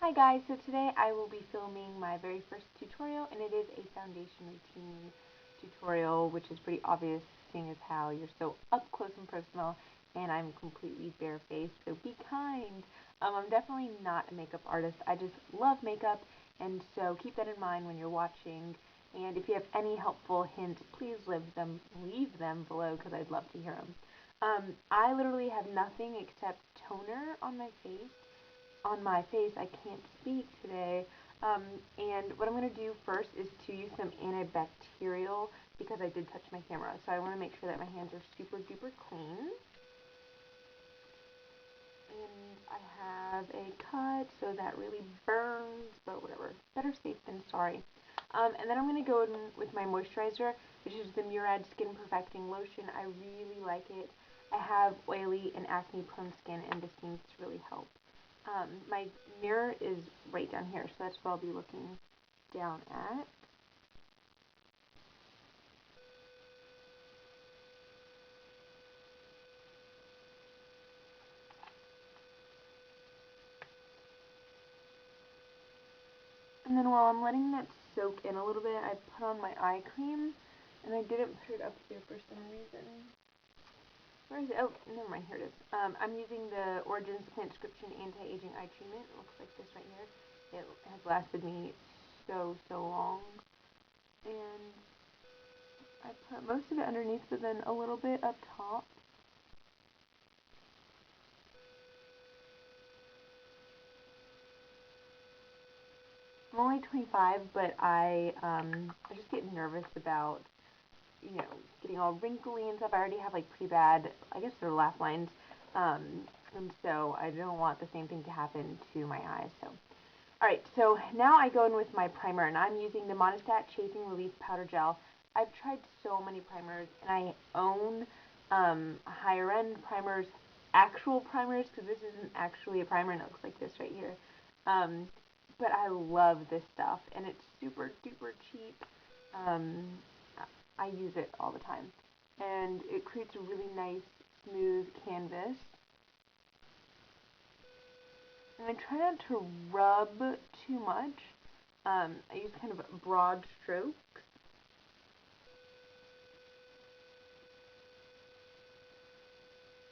Hi guys, so today I will be filming my very first tutorial, and it is a foundation routine tutorial, which is pretty obvious seeing as how you're so up close and personal and I'm completely barefaced, so be kind. I'm definitely not a makeup artist, I just love makeup, and so keep that in mind when you're watching, and if you have any helpful hints, please leave them below because I'd love to hear them. I literally have nothing except toner on my face. I can't speak today. And what I'm going to do first is to use some antibacterial because I did touch my camera. So I want to make sure that my hands are super duper clean. And I have a cut, so that really burns, but whatever. Better safe than sorry. And then I'm going to go in with my moisturizer, which is the Murad Skin Perfecting Lotion. I really like it. I have oily and acne prone skin, and this seems to really help. My mirror is right down here, so that's what I'll be looking down at. And then while I'm letting that soak in a little bit, I put on my eye cream, and I didn't put it up here for some reason. Where is it? Oh, never mind, here it is. I'm using the Origins Plant Description Anti-Aging Eye Treatment. It looks like this right here. It has lasted me so long. And I put most of it underneath, but then a little bit up top. I'm only 25, but I just get nervous about, getting all wrinkly and stuff. I already have like pretty bad, I guess they're laugh lines, um, and so I don't want the same thing to happen to my eyes. So, all right, so now I go in with my primer, and I'm using the Monistat Chafing Relief Powder Gel. I've tried so many primers, and I own higher end primers, actual primers, because this isn't actually a primer, and it looks like this right here. Um, but I love this stuff, and it's super duper cheap. Um, I use it all the time, and it creates a really nice, smooth canvas. And I try not to rub too much. I use kind of broad strokes.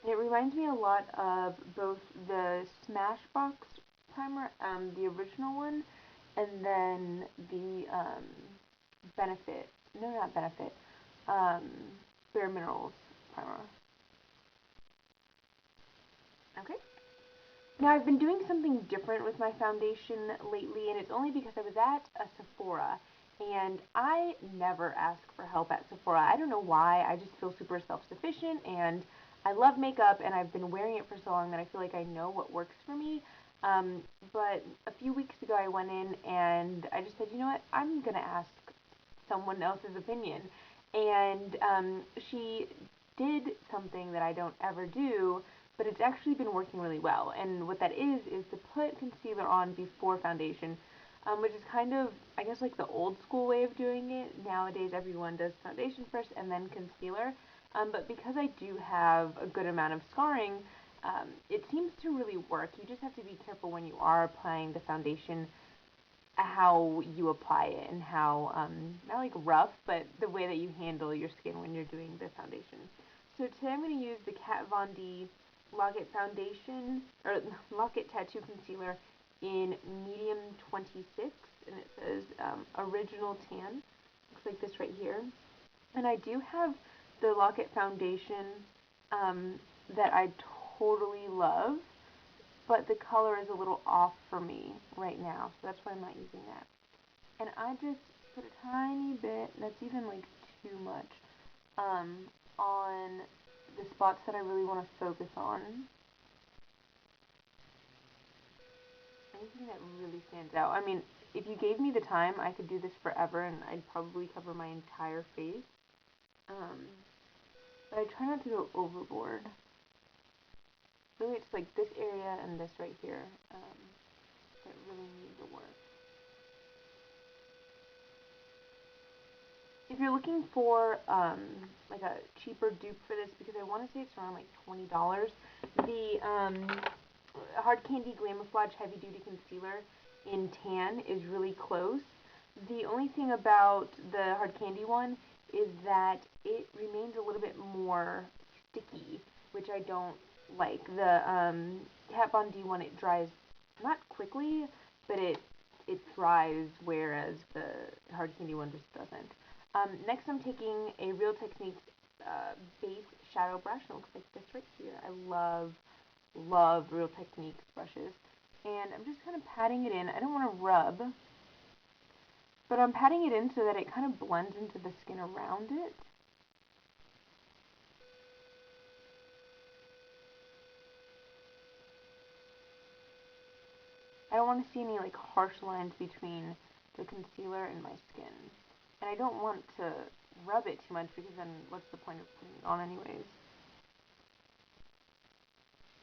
And it reminds me a lot of both the Smashbox primer, the original one, and then the Benefit, no, not Benefit, um, Bare Minerals primer. Okay. Now I've been doing something different with my foundation lately, and it's only because I was at a Sephora, and I never ask for help at Sephora. I don't know why. I just feel super self-sufficient, and I love makeup, and I've been wearing it for so long that I feel like I know what works for me. But a few weeks ago, I went in and I just said, you know what? I'm gonna ask someone else's opinion, and she did something that I don't ever do, but it's actually been working really well. And what that is to put concealer on before foundation, which is kind of, I guess, like the old school way of doing it. Nowadays, everyone does foundation first and then concealer. But because I do have a good amount of scarring, it seems to really work. You just have to be careful when you are applying the foundation, how you apply it, and how, not like rough, but the way that you handle your skin when you're doing the foundation. So today I'm going to use the Kat Von D Lock-It Foundation, or Lock-It Tattoo Concealer in medium 26, and it says Original Tan. Looks like this right here. And I do have the Lock-It Foundation that I totally love, but the color is a little off for me right now, so that's why I'm not using that. And I just put a tiny bit, that's even like too much, um, on the spots that I really want to focus on. Anything that really stands out. I mean, if you gave me the time, I could do this forever and I'd probably cover my entire face. Um, but I try not to go overboard. Really, it's like this area and this right here that really need the work. If you're looking for like a cheaper dupe for this, because I want to say it's around like $20, the Hard Candy Glamouflage Heavy Duty Concealer in tan is really close. The only thing about the Hard Candy one is that it remains a little bit more sticky, which I don't like. The Kat Von D one, it dries not quickly, but it dries, whereas the Hard Candy one just doesn't. Next, I'm taking a Real Techniques base shadow brush. It looks like this right here. I love Real Techniques brushes. And I'm just kind of patting it in. I don't want to rub, but I'm patting it in so that it kind of blends into the skin around it. I don't want to see any like harsh lines between the concealer and my skin. And I don't want to rub it too much because then what's the point of putting it on anyways?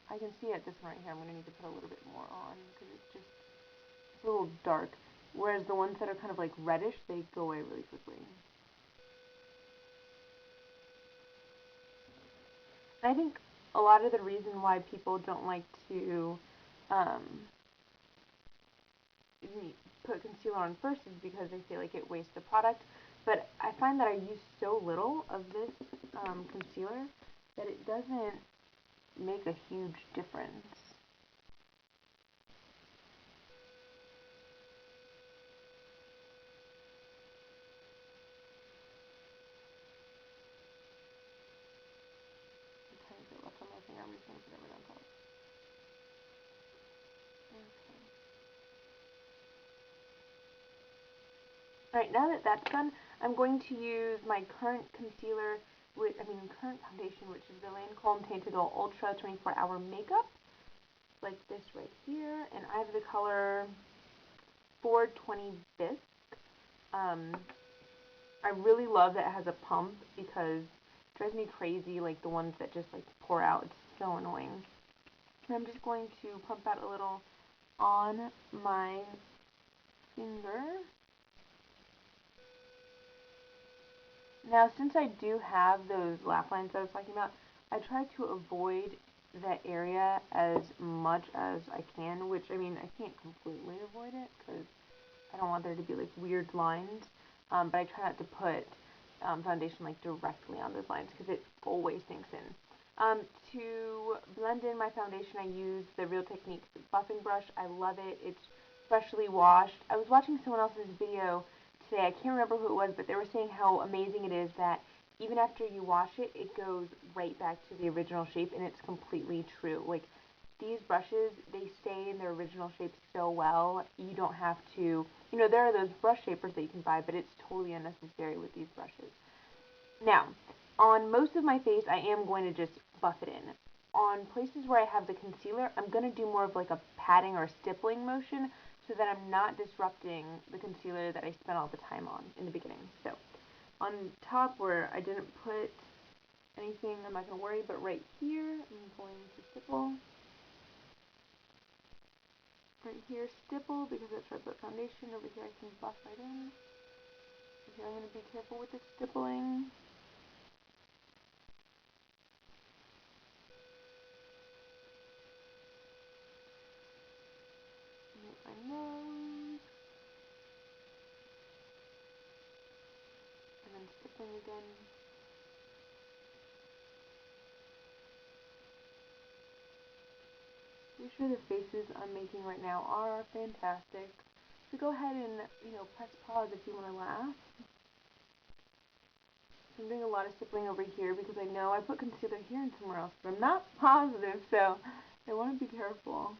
I can see at this one right here, I'm going to need to put a little bit more on because it's a little dark. Whereas the ones that are kind of like reddish, they go away really quickly. And I think a lot of the reason why people don't like to put concealer on first is because they feel like it wastes the product. But I find that I use so little of this concealer that it doesn't make a huge difference. Left on my finger, I'm just going to put it right on top. Okay. Alright, now that that's done, I'm going to use my current concealer, current foundation, which is the Lancome Teint Idole Ultra 24-Hour Makeup, like this right here, and I have the color 420 Bisque. I really love that it has a pump because it drives me crazy, like the ones that just like pour out. It's so annoying. And I'm just going to pump that a little on my finger. Now, since I do have those laugh lines that I was talking about, I try to avoid that area as much as I can, which, I mean, I can't completely avoid it because I don't want there to be, like, weird lines, but I try not to put foundation, like, directly on those lines because it always sinks in. To blend in my foundation, I use the Real Techniques buffing brush. I love it. It's freshly washed. I was watching someone else's video today. I can't remember who it was, but they were saying how amazing it is that even after you wash it, it goes right back to the original shape, and it's completely true. Like, these brushes, they stay in their original shape so well. You don't have to, there are those brush shapers that you can buy, but it's totally unnecessary with these brushes. Now, on most of my face, I am going to just buff it in. On places where I have the concealer, I'm going to do more of like a patting or stippling motion so that I'm not disrupting the concealer that I spent all the time on in the beginning. So, on top where I didn't put anything, I'm not going to worry, but right here, I'm going to stipple. Right here, stipple, because that's where I put foundation. Over here, I can buff right in. Over here, I'm going to be careful with the stippling. My nose. And then stippling again. Pretty sure the faces I'm making right now are fantastic. So go ahead and, press pause if you want to laugh. I'm doing a lot of stippling over here because I know I put concealer here and somewhere else, but I'm not positive, so I want to be careful.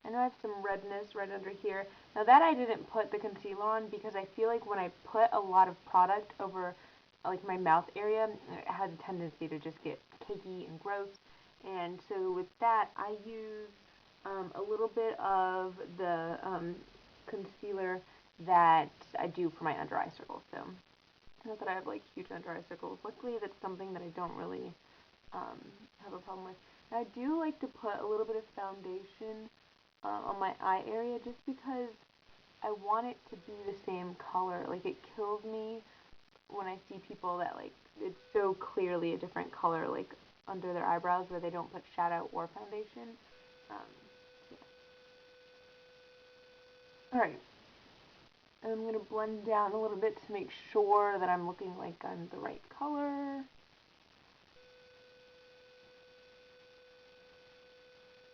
I know I have some redness right under here. Now that I didn't put the concealer on because I feel like when I put a lot of product over like my mouth area, it has a tendency to just get cakey and gross. And so with that, I use a little bit of the concealer that I do for my under eye circles. So not that I have like huge under eye circles. Luckily, that's something that I don't really have a problem with. And I do like to put a little bit of foundation on my eye area just because I want it to be the same color. Like, it kills me when I see people that, like, it's so clearly a different color. Like, under their eyebrows where they don't put shadow or foundation. Yeah. Alright, I'm going to blend down a little bit to make sure that I'm looking like I'm the right color.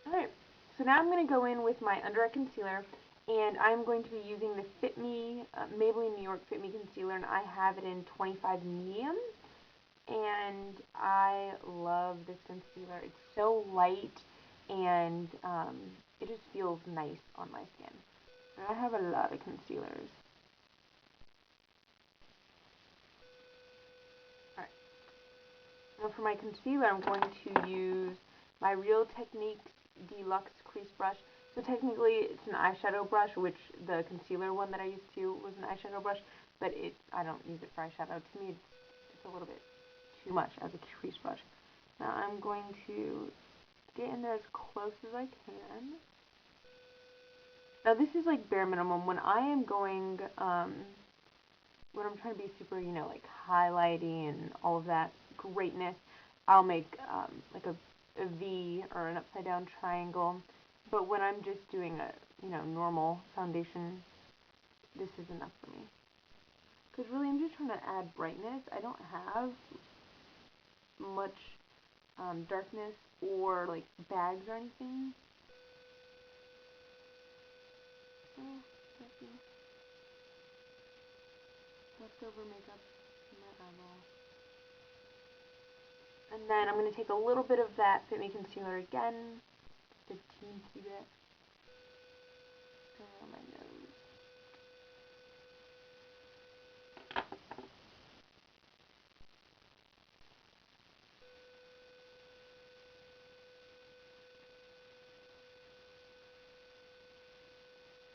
Alright, so now I'm going to go in with my under eye concealer, and I'm going to be using the Fit Me, Maybelline New York Fit Me Concealer, and I have it in 25 medium, and I love this concealer. It's so light, and it just feels nice on my skin. And I have a lot of concealers. Alright, now for my concealer, I'm going to use my Real Techniques Deluxe Crease Brush. So technically it's an eyeshadow brush, which the concealer one that I used to was an eyeshadow brush, but I don't use it for eyeshadow. To me, it's a little bit too much as a crease brush. Now I'm going to get in there as close as I can. Now this is like bare minimum. When I am going, when I'm trying to be super, like highlighty and all of that greatness, I'll make like a V or an upside down triangle. But when I'm just doing a, normal foundation, this is enough for me. Because really I'm just trying to add brightness. I don't have much darkness or like bags or anything. Oh, leftover makeup in my eyeball. And then I'm going to take a little bit of that Fit Me concealer again, just a teensy bit, on my nose.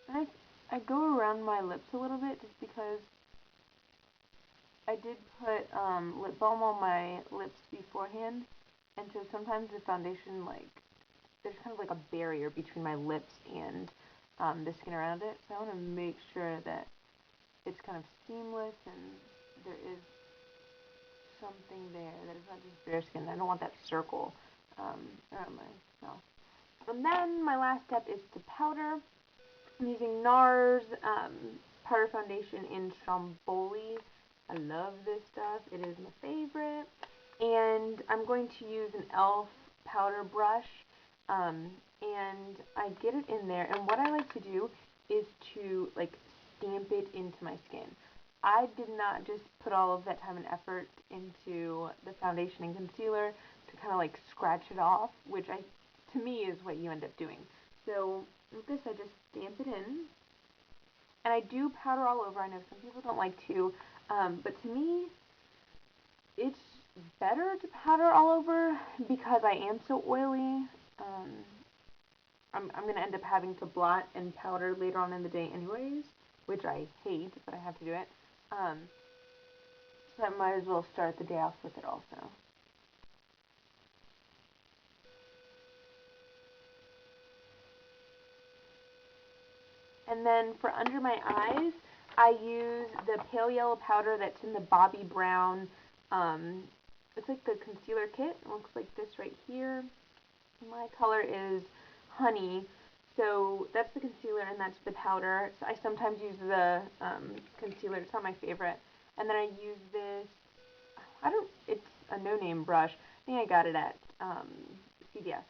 And I go around my lips a little bit just because I did put lip balm on my lips beforehand, and so sometimes the foundation, like, there's kind of like a barrier between my lips and the skin around it, so I want to make sure that it's kind of seamless and there is something there, that it's not just bare skin. I don't want that circle around my mouth. And then my last step is to powder. I'm using Nars powder foundation in Stromboli. I love this stuff. It is my favorite. And I'm going to use an e.l.f. powder brush. And I get it in there. And what I like to do is to like stamp it into my skin. I did not just put all of that time and effort into the foundation and concealer to kind of like scratch it off, which to me is what you end up doing. So with this, I just stamp it in. And I do powder all over. I know some people don't like to, but to me, it's better to powder all over because I am so oily. I'm going to end up having to blot and powder later on in the day anyways, which I hate, but I have to do it. So I might as well start the day off with it also. And then for under my eyes, I use the pale yellow powder that's in the Bobbi Brown. It's like the concealer kit. It looks like this right here. My color is honey. So that's the concealer and that's the powder. So I sometimes use the concealer. It's not my favorite. And then I use this, it's a no-name brush. I think I got it at CVS.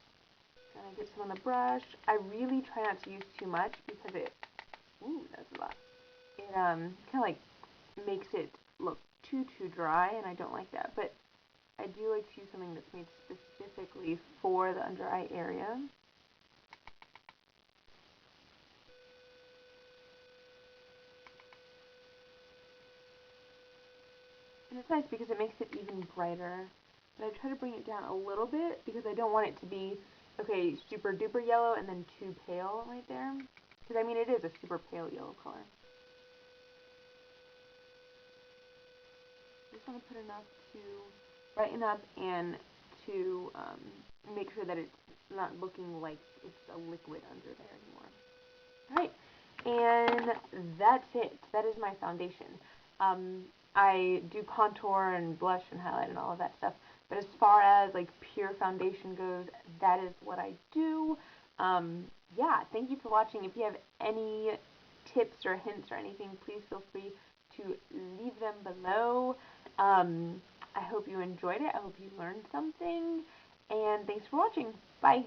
And I get some on the brush. I really try not to use too much because that's a lot. It kind of like makes it look too dry, and I don't like that. But I do like to use something that's made specifically for the under eye area. And it's nice because it makes it even brighter. But I try to bring it down a little bit because I don't want it to be, okay, super duper yellow and then too pale right there. Because, I mean, it is a super pale yellow color. I just want to put enough to brighten up and to make sure that it's not looking like it's a liquid under there anymore. Alright, and that's it. That is my foundation. I do contour and blush and highlight and all of that stuff But as far as like pure foundation goes, that is what I do. Yeah, thank you for watching. If you have any tips or hints or anything, please feel free to leave them below. I hope you enjoyed it. I hope you learned something. And thanks for watching. Bye.